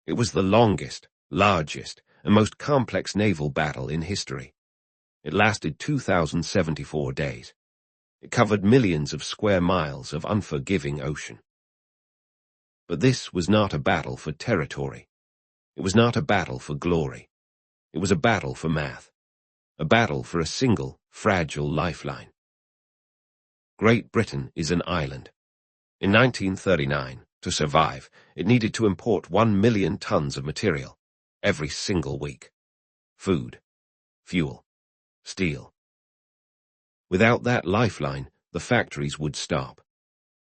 It was the longest, largest, and most complex naval battle in history. It lasted 2,074 days. It covered millions of square miles of unforgiving ocean. But this was not a battle for territory. It was not a battle for glory. It was a battle for math. A battle for a single, fragile lifeline. Great Britain is an island. In 1939, to survive, it needed to import 1 million tons of material every single week. Food, fuel, steel. Without that lifeline, the factories would stop.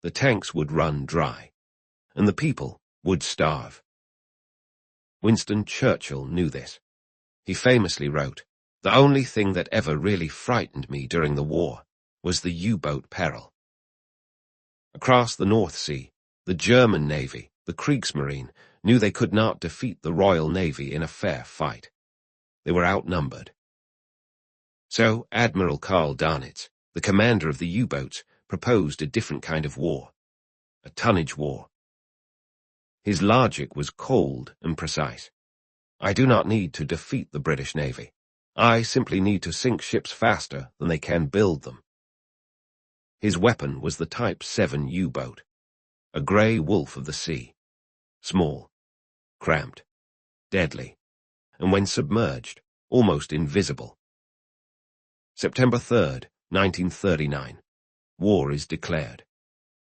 The tanks would run dry. And the people would starve. Winston Churchill knew this. He famously wrote, "The only thing that ever really frightened me during the war was the U-boat peril." Across the North Sea, the German Navy, the Kriegsmarine, knew they could not defeat the Royal Navy in a fair fight. They were outnumbered. So Admiral Karl Darnitz, the commander of the U-boats, proposed a different kind of war, a tonnage war. His logic was cold and precise. I do not need to defeat the British Navy. I simply need to sink ships faster than they can build them. His weapon was the Type 7 U-boat, a grey wolf of the sea, small, cramped, deadly, and when submerged, almost invisible. September 3rd, 1939. War is declared.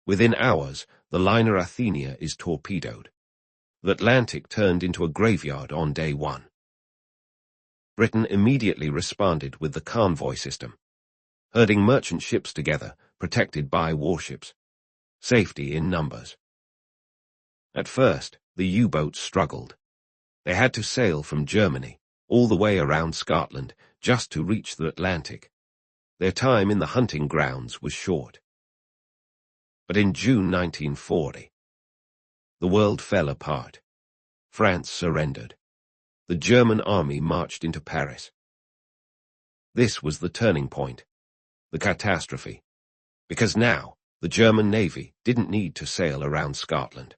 Within hours, the liner Athenia is torpedoed. The Atlantic turned into a graveyard on day one. Britain immediately responded with the Convoy system, herding merchant ships together, protected by warships. Safety in numbers. At first, the U-boats struggled. They had to sail from Germany, all the way around Scotland, just to reach the Atlantic. Their time in the hunting grounds was short. But in June 1940, the world fell apart. France surrendered. The German army marched into Paris. This was the turning point, the catastrophe, because now the German Navy didn't need to sail around Scotland.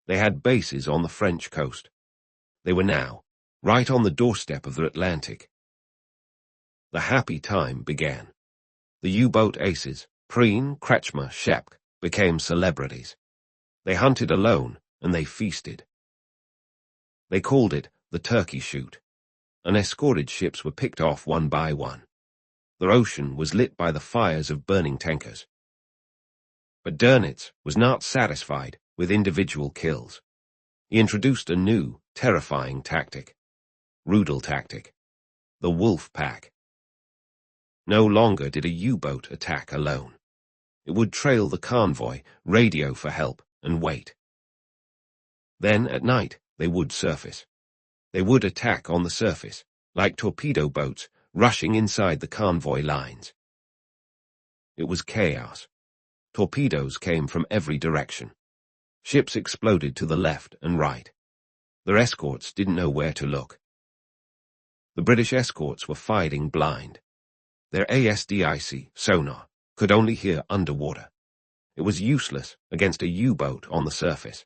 They had bases on the French coast. They were now right on the doorstep of the Atlantic. The happy time began. The U-boat aces, Preen, Kretschmer, Schepke, became celebrities. They hunted alone, and they feasted. They called it the turkey shoot, and escorted ships were picked off one by one. The ocean was lit by the fires of burning tankers. But Darnitz was not satisfied with individual kills. He introduced a new, terrifying tactic. Rudel tactic. The wolf pack. No longer did a U-boat attack alone. It would trail the convoy, radio for help, and wait. Then, at night, they would surface. They would attack on the surface, like torpedo boats rushing inside the convoy lines. It was chaos. Torpedoes came from every direction. Ships exploded to the left and right. Their escorts didn't know where to look. The British escorts were fighting blind. Their ASDIC, sonar, could only hear underwater. It was useless against a U-boat on the surface.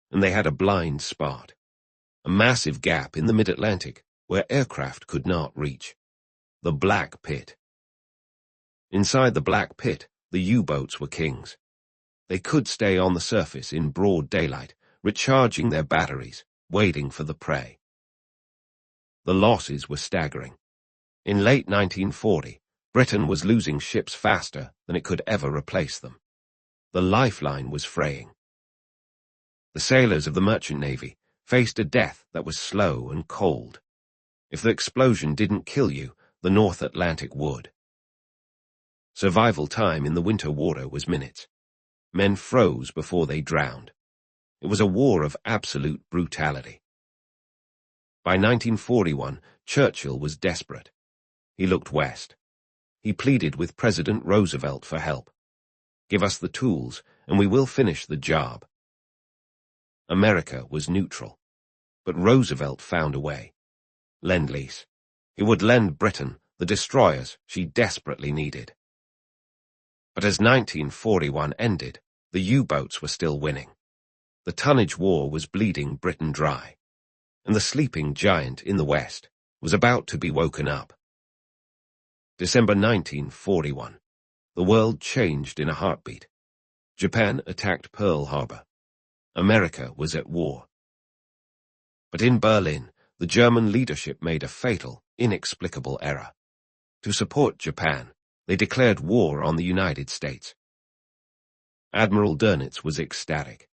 And they had a blind spot, a massive gap in the mid-Atlantic where aircraft could not reach. The Black Pit. Inside the Black Pit, the U-boats were kings. They could stay on the surface in broad daylight, recharging their batteries, waiting for the prey. The losses were staggering. In late 1940, Britain was losing ships faster than it could ever replace them. The lifeline was fraying. The sailors of the merchant navy faced a death that was slow and cold. If the explosion didn't kill you, the North Atlantic would. Survival time in the winter water was minutes. Men froze before they drowned. It was a war of absolute brutality. By 1941, Churchill was desperate. He looked west. He pleaded with President Roosevelt for help. Give us the tools, and we will finish the job. America was neutral, but Roosevelt found a way. Lend-Lease. He would lend Britain the destroyers she desperately needed. But as 1941 ended, the U-boats were still winning. The tonnage war was bleeding Britain dry, and the sleeping giant in the West was about to be woken up. December 1941. The world changed in a heartbeat. Japan attacked Pearl Harbor. America was at war. But in Berlin, the German leadership made a fatal, inexplicable error. To support Japan, they declared war on the United States. Admiral Dönitz was ecstatic.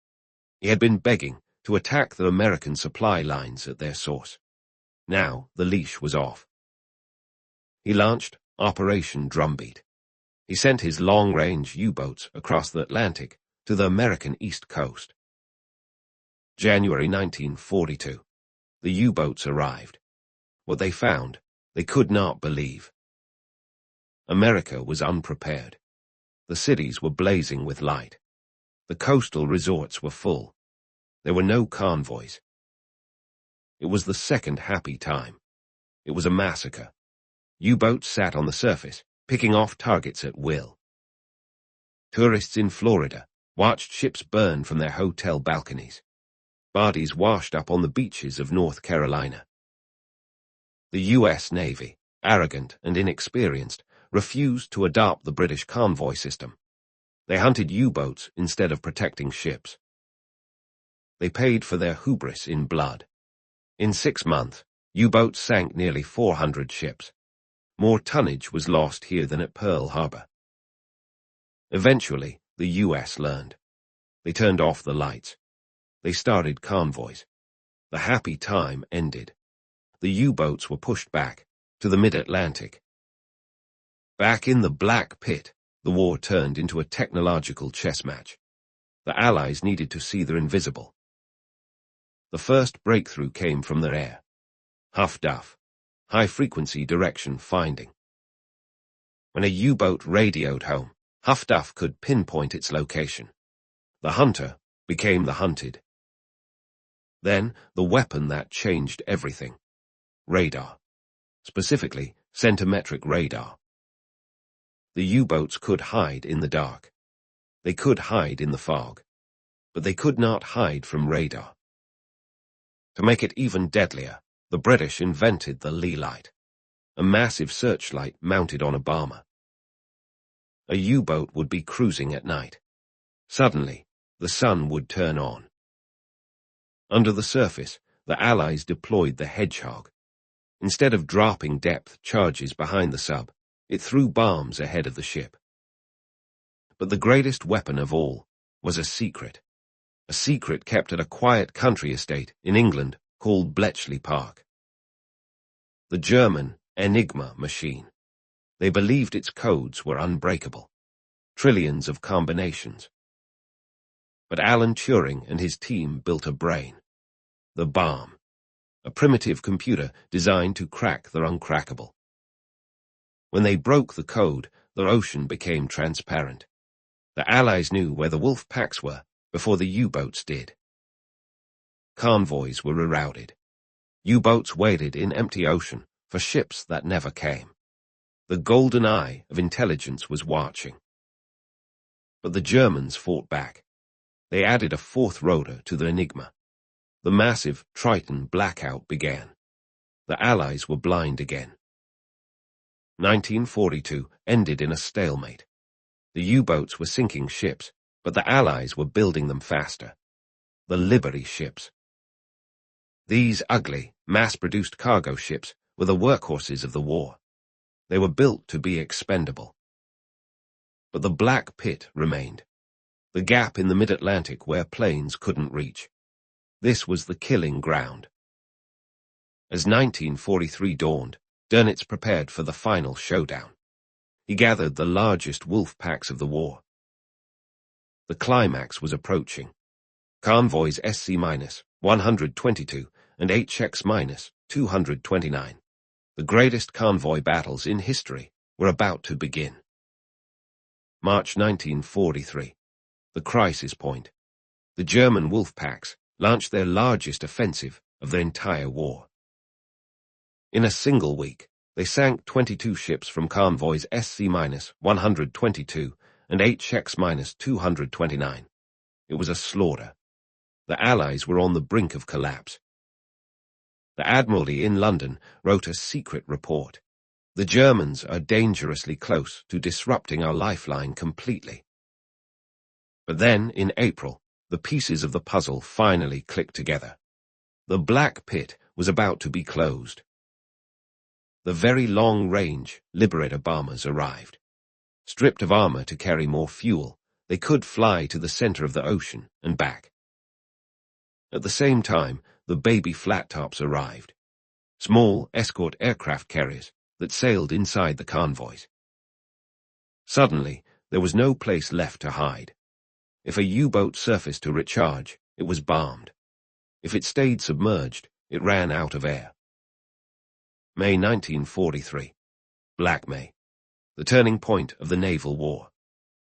He had been begging to attack the American supply lines at their source. Now the leash was off. He launched Operation Drumbeat. He sent his long-range U-boats across the Atlantic to the American East Coast. January 1942. The U-boats arrived. What they found, they could not believe. America was unprepared. The cities were blazing with light. The coastal resorts were full. There were no convoys. It was the second happy time. It was a massacre. U-boats sat on the surface, picking off targets at will. Tourists in Florida watched ships burn from their hotel balconies. Bodies washed up on the beaches of North Carolina. The U.S. Navy, arrogant and inexperienced, refused to adopt the British convoy system. They hunted U-boats instead of protecting ships. They paid for their hubris in blood. In 6 months, U-boats sank nearly 400 ships. More tonnage was lost here than at Pearl Harbor. Eventually, the U.S. learned. They turned off the lights. They started convoys. The happy time ended. The U-boats were pushed back to the mid-Atlantic. Back in the Black Pit, the war turned into a technological chess match. The Allies needed to see the invisible. The first breakthrough came from their air. HFDUF, high-frequency direction finding. When a U-boat radioed home, HFDUF could pinpoint its location. The hunter became the hunted. Then, the weapon that changed everything. Radar. Specifically, centimetric radar. The U-boats could hide in the dark. They could hide in the fog. But they could not hide from radar. To make it even deadlier, the British invented the Lifeline, a massive searchlight mounted on a bomber. A U-boat would be cruising at night. Suddenly, the sun would turn on. Under the surface, the Allies deployed the Hedgehog. Instead of dropping depth charges behind the sub, it threw bombs ahead of the ship. But the greatest weapon of all was a secret kept at a quiet country estate in England called Bletchley Park. The German Enigma machine. They believed its codes were unbreakable. Trillions of combinations. But Alan Turing and his team built a brain. The bomb. A primitive computer designed to crack the uncrackable. When they broke the code, the ocean became transparent. The Allies knew where the wolf packs were before the U-boats did. Convoys were rerouted. U-boats waited in empty ocean for ships that never came. The golden eye of intelligence was watching. But the Germans fought back. They added a fourth rotor to the Enigma. The massive Triton blackout began. The Allies were blind again. 1942 ended in a stalemate. The U-boats were sinking ships, but the Allies were building them faster. The Liberty ships. These ugly, mass-produced cargo ships were the workhorses of the war. They were built to be expendable. But the Black Pit remained. The gap in the mid-Atlantic where planes couldn't reach. This was the killing ground. As 1943 dawned, Dönitz prepared for the final showdown. He gathered the largest wolf packs of the war. The climax was approaching. Convoys SC-122 and HX-229, the greatest convoy battles in history, were about to begin. March 1943, the crisis point. The German wolf packs launched their largest offensive of the entire war. In a single week, they sank 22 ships from convoys SC-122 and HX-229. It was a slaughter. The Allies were on the brink of collapse. The Admiralty in London wrote a secret report. The Germans are dangerously close to disrupting our lifeline completely. But then, in April, the pieces of the puzzle finally clicked together. The Black Pit was about to be closed. The very long-range Liberator bombers arrived. Stripped of armor to carry more fuel, they could fly to the center of the ocean and back. At the same time, the baby flat-tops arrived. Small escort aircraft carriers that sailed inside the convoys. Suddenly, there was no place left to hide. If a U-boat surfaced to recharge, it was bombed. If it stayed submerged, it ran out of air. May 1943. Black May. The turning point of the naval war.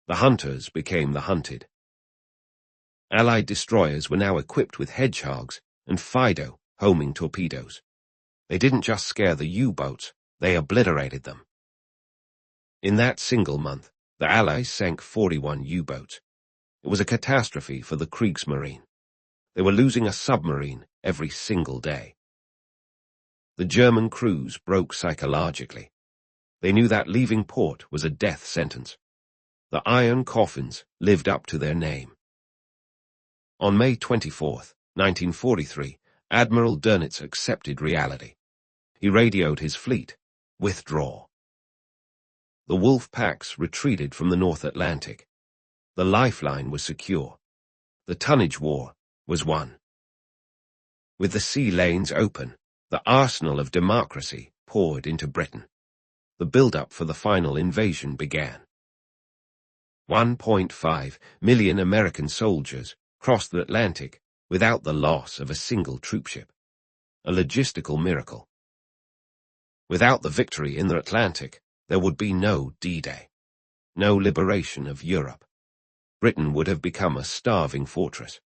The hunters became the hunted. Allied destroyers were now equipped with hedgehogs and Fido homing torpedoes. They didn't just scare the U-boats, they obliterated them. In that single month, the Allies sank 41 U-boats. It was a catastrophe for the Kriegsmarine. They were losing a submarine every single day. The German crews broke psychologically. They knew that leaving port was a death sentence. The iron coffins lived up to their name. On May 24, 1943, Admiral Dönitz accepted reality. He radioed his fleet, "Withdraw." The wolf packs retreated from the North Atlantic. The lifeline was secure. The tonnage war was won. With the sea lanes open, the arsenal of democracy poured into Britain. The build-up for the final invasion began. 1.5 million American soldiers crossed the Atlantic without the loss of a single troopship. A logistical miracle. Without the victory in the Atlantic, there would be no D-Day, no liberation of Europe. Britain would have become a starving fortress.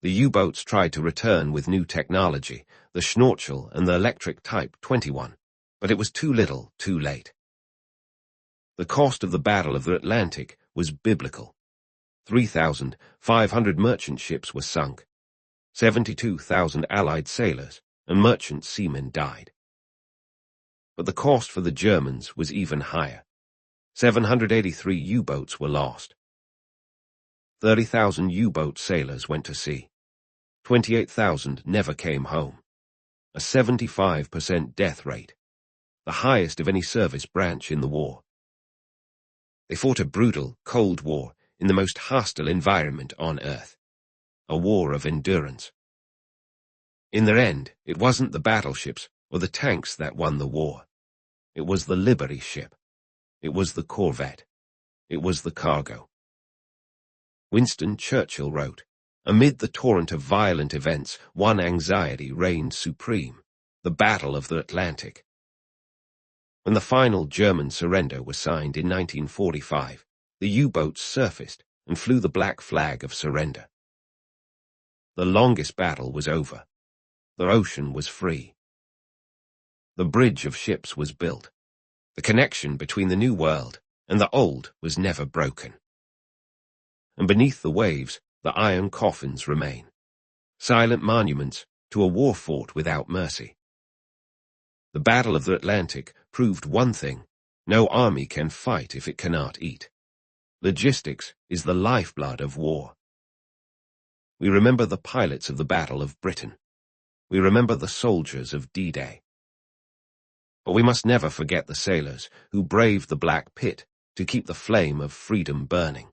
The U-boats tried to return with new technology, the Schnorchel and the electric Type 21, but it was too little, too late. The cost of the Battle of the Atlantic was biblical. 3,500 merchant ships were sunk. 72,000 Allied sailors and merchant seamen died. But the cost for the Germans was even higher. 783 U-boats were lost. 30,000 U-boat sailors went to sea. 28,000 never came home. A 75% death rate, the highest of any service branch in the war. They fought a brutal, cold war in the most hostile environment on Earth. A war of endurance. In their end, it wasn't the battleships or the tanks that won the war. It was the Liberty ship. It was the corvette. It was the cargo. Winston Churchill wrote, "Amid the torrent of violent events, one anxiety reigned supreme, the Battle of the Atlantic." When the final German surrender was signed in 1945, the U-boats surfaced and flew the black flag of surrender. The longest battle was over. The ocean was free. The bridge of ships was built. The connection between the new world and the old was never broken. And beneath the waves, the iron coffins remain, silent monuments to a war fought without mercy. The Battle of the Atlantic proved one thing: no army can fight if it cannot eat. Logistics is the lifeblood of war. We remember the pilots of the Battle of Britain. We remember the soldiers of D-Day. But we must never forget the sailors who braved the Black Pit to keep the flame of freedom burning.